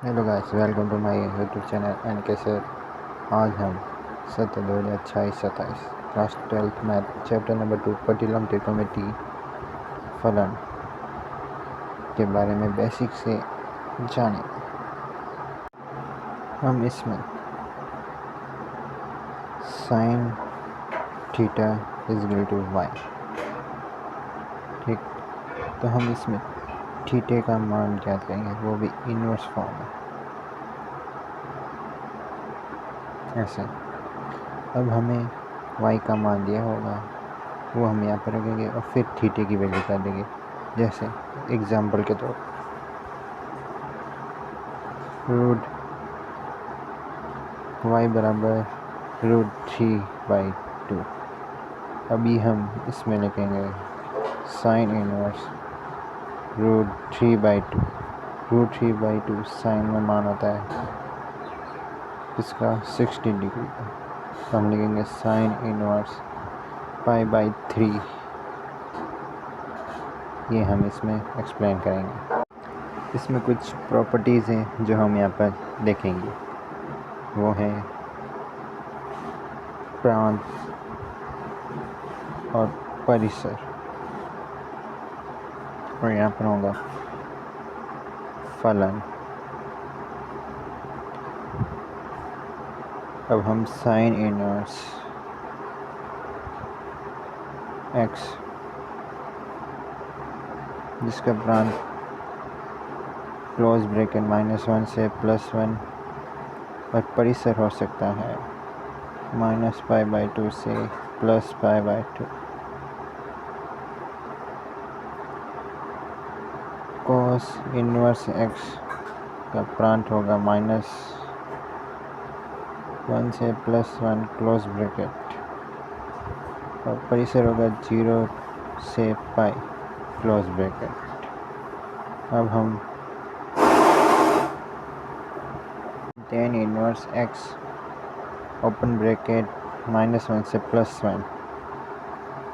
Hello guys, welcome to my YouTube channel and के sir. आज हम 27 class 12th math chapter number 2 पटिलम त्रिकोणमिति फलन के बारे में बेसिक से जानें। हम इसमें sine theta is equal to Y, ठीक। तो हम इसमें थीटे का मान ज्ञात करेंगे, वो भी इनवर्स फॉर्म में ऐसे। अब हमें y का मान दिया होगा, वो हम यहाँ पर रखेंगे और फिर थीटे की वैल्यू कर देंगे। जैसे एग्जाम्पल के तौर रूट y बराबर √3/2। अभी हम इसमें लिखेंगे साइन इनवर्स √3/2। √3/2 साइन में मान होता है इसका 60 डिग्री का, तो हम लिखेंगे साइन इनवर्स π/3। ये हम इसमें एक्सप्लेन करेंगे। इसमें कुछ प्रॉपर्टीज़ हैं जो हम यहाँ पर देखेंगे, वो है प्रांत और परिसर, और यहाँ पर होगा फलन। अब हम साइन इनवर्स x जिसका प्रांत क्लोज ब्रैकेट -1 से +1 और परिसर हो सकता है -π/2 से +π/2। cos इनवर्स x का प्रांत होगा -1 से +1 क्लोज ब्रैकेट, और परिसर होगा 0 से π क्लोज ब्रैकेट। अब हम tan inverse x open bracket -1 से +1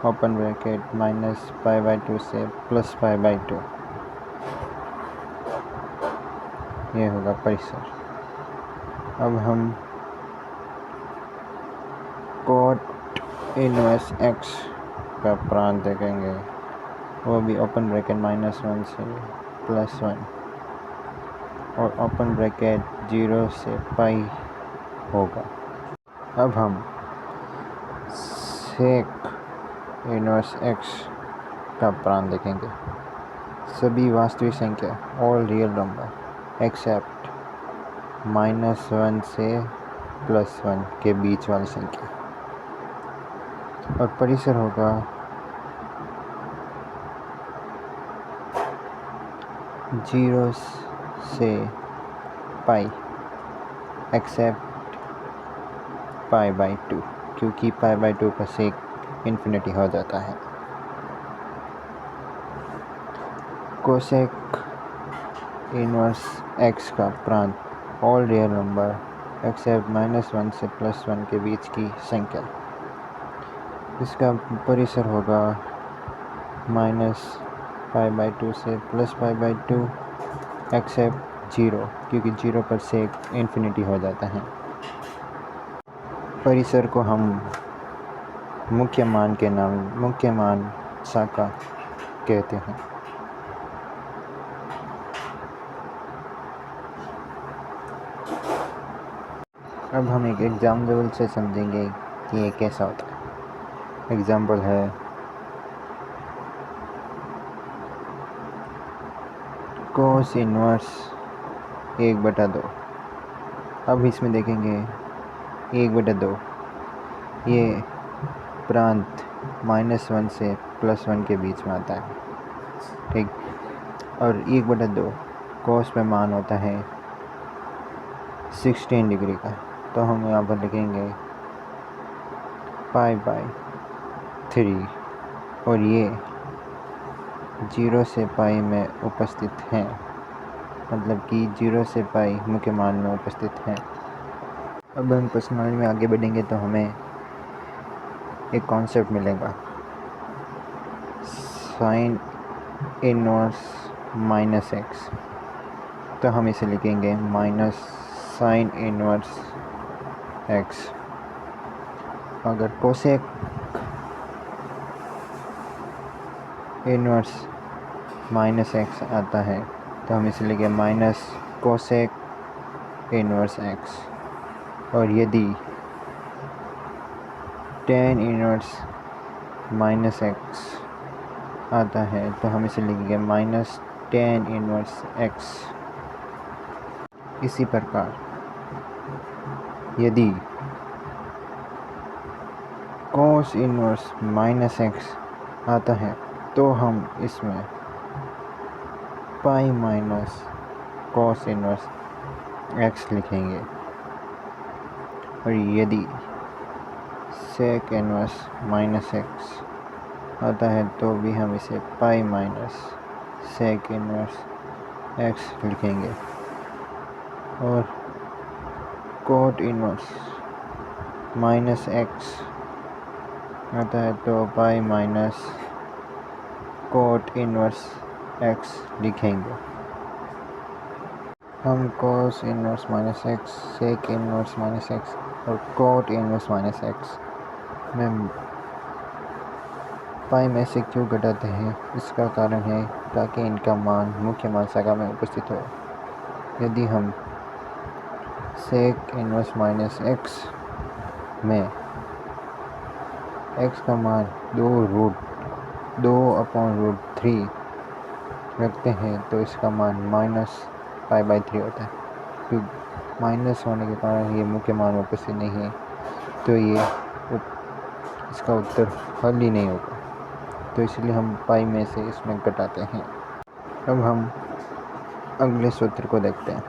ओपन ब्रैकेट -π/2 से +π/2, ये होगा परिसर। अब हम cot इनवर्स x का प्रांत देखेंगे, वो भी ओपन ब्रैकेट -1 से +1 और ओपन ब्रैकेट 0 से π होगा। अब हम sec इनवर्स x का प्रांत देखेंगे, सभी वास्तविक संख्या ऑल रियल नंबर एक्सेप्ट -1 से +1 के बीच वाली संख्या, और परिसर होगा 0 से π एक्सेप्ट π/2, क्योंकि π/2 का सेक इन्फिनिटी हो जाता है। कोसेक इनवर्स x का प्रांत ऑल रियल नंबर एक्सेप्ट -1 से +1 के बीच की संख्या, इसका परिसर होगा -π/2 से +π/2 एक्सेप्ट 0, क्योंकि 0 पर सेक इन्फिनिटी हो जाता है। परिसर को हम मुख्य मान शाखा कहते हैं। अब हम एक एग्जाम्पल से समझेंगे कि ये कैसा होता है। एग्जाम्पल है कोस इनवर्स 1/2। अब इसमें देखेंगे 1/2 ये प्रांत -1 से +1 के बीच में आता है, ठीक। और 1/2 कोस पे मान होता है 16 डिग्री का, तो हम यहाँ पर लिखेंगे π/3, और ये 0 से π में उपस्थित हैं, मतलब कि 0 से π मुख्य मान में उपस्थित हैं। अब हम प्रश्नावली में आगे बढ़ेंगे तो हमें एक कॉन्सेप्ट मिलेगा, साइन इनवर्स -x। तो हम इसे लिखेंगे माइनस साइन इनवर्स एक्स। अगर कोसेक इनवर्स माइनस एक्स आता है तो हम इसे लिखेंगे माइनस कोसेक इनवर्स एक्स। और यदि टेन इनवर्स माइनस एक्स आता है तो हम इसे लिखेंगे माइनस टेन इनवर्स एक्स। इसी प्रकार यदि कोस इनवर्स माइनस एक्स आता है तो हम इसमें pi minus cos inverse X लिखेंगे। और यदि सेक इनवर्स माइनस एक्स आता है तो भी हम इसे pi minus sec inverse X लिखेंगे। और कोट इनवर्स माइनस एक्स आता है तो pi minus cot inverse X लिखेंगे। हम cos inverse minus X, sec inverse minus X और कोट इनवर्स माइनस एक्स में पाई में से क्यों घटाते हैं, इसका कारण है ताकि इनका मान मुख्य मान शाखा में उपस्थित हो। यदि हम सेक इनवर्स माइनस एक्स में एक्स का मान 2/√3 रखते हैं तो इसका मान माइनस पाई/3 होता है। क्योंकि माइनस होने के कारण ये मुख्य मान में उपस्थित नहीं है तो इसका उत्तर हल ही नहीं होगा। तो इसलिए हम पाई में से इसमें घटाते हैं। अब हम अगले सूत्र को देखते हैं।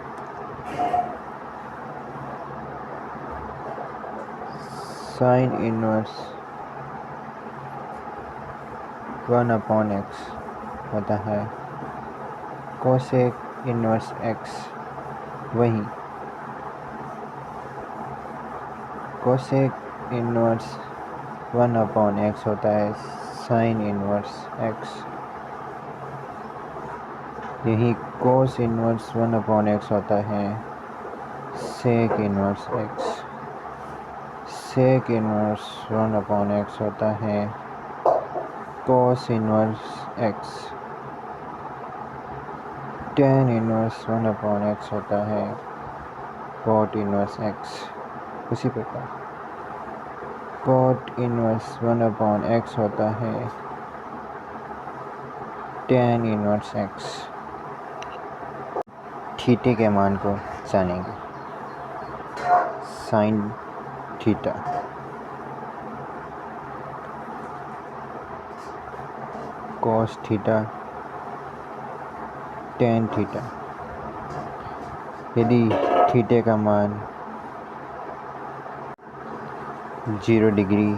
साइन इनवर्स 1/x होता है कोसेक इनवर्स x। वहीं कोसेक इनवर्स 1/x होता है साइन इनवर्स x। यही कोस इनवर्स 1/x होता है sec inverse x। Sec inverse 1/x होता है cos inverse x। Tan inverse 1/x होता है कोट इनवर्स x। उसी प्रकार कोट इनवर्स 1/x होता है टेन इनवर्स x। थीटा के मान को जानेंगे। Sine theta cos theta tan theta. यदि थीटा का मान 0 डिग्री,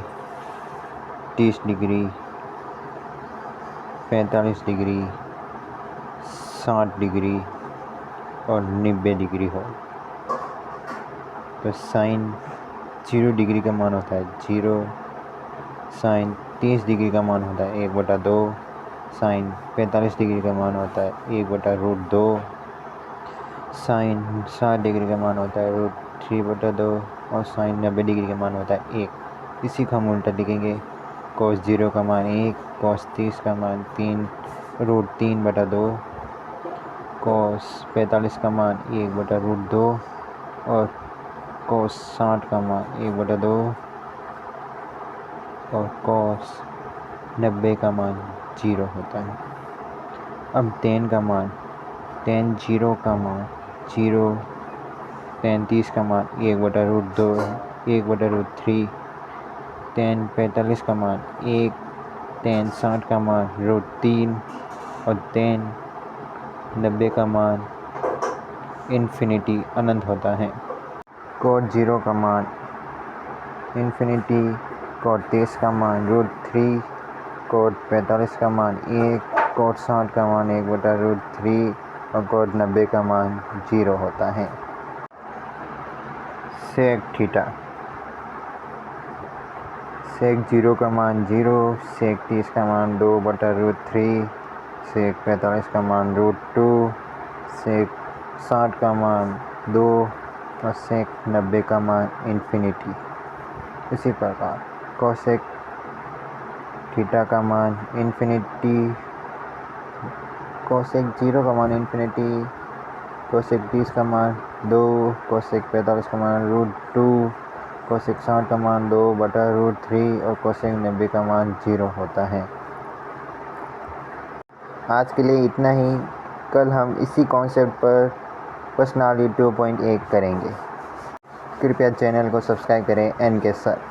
30 डिग्री, 45 डिग्री, 60 डिग्री और 90 डिग्री हो तो साइन 0 डिग्री का मान होता है 0। साइन 30 डिग्री का मान होता है 1/2। साइन 45 डिग्री का मान होता है 1/√2। साइन 60 डिग्री का मान होता है √3/2 और साइन 90 डिग्री का मान होता है 1। इसी को हम उल्टा लिखेंगे। कोस 0 का मान 1, कोस 30 का मान 3√3/2, कोस 45 का मान 1/√2 और कोस 60 का मान 1/2 और कोस 90 का मान 0 होता है। अब टेन का मान, टेन 0 का मान 0, टेन 30 का मान 1/√2, 1/√3, टेन 45 का मान 1, टेन 60 का मान √3 और टेन 90 का मान इन्फिनिटी अनंत होता है। कोट 0 का मान इन्फिनिटी, कोट 30 का मान √3, कोट 45 का मान 1, कोट 60 का मान 1/√3 और कोट 90 का मान 0 होता है। सेक थीटा, सेक 0 का मान 0, सेक 30 का मान 2/√3, सेक 45 का मान √2, सेक 60 का मान 2 और सेक 90 का मान इन्फिनिटी। इसी प्रकार कोसेक थीटा का मान इन्फिनिटी, कोसेक 0 का मान इन्फिनिटी, कोसेक 30 का मान 2, कोसेक 45 का मान √2, कोसेक 60 का मान 2/√3 और कोसेक 90 का मान 0 होता है। आज के लिए इतना ही। कल हम इसी कॉन्सेप्ट पर पर्सनालिटी 2.1 करेंगे। कृपया चैनल को सब्सक्राइब करें एन के साथ।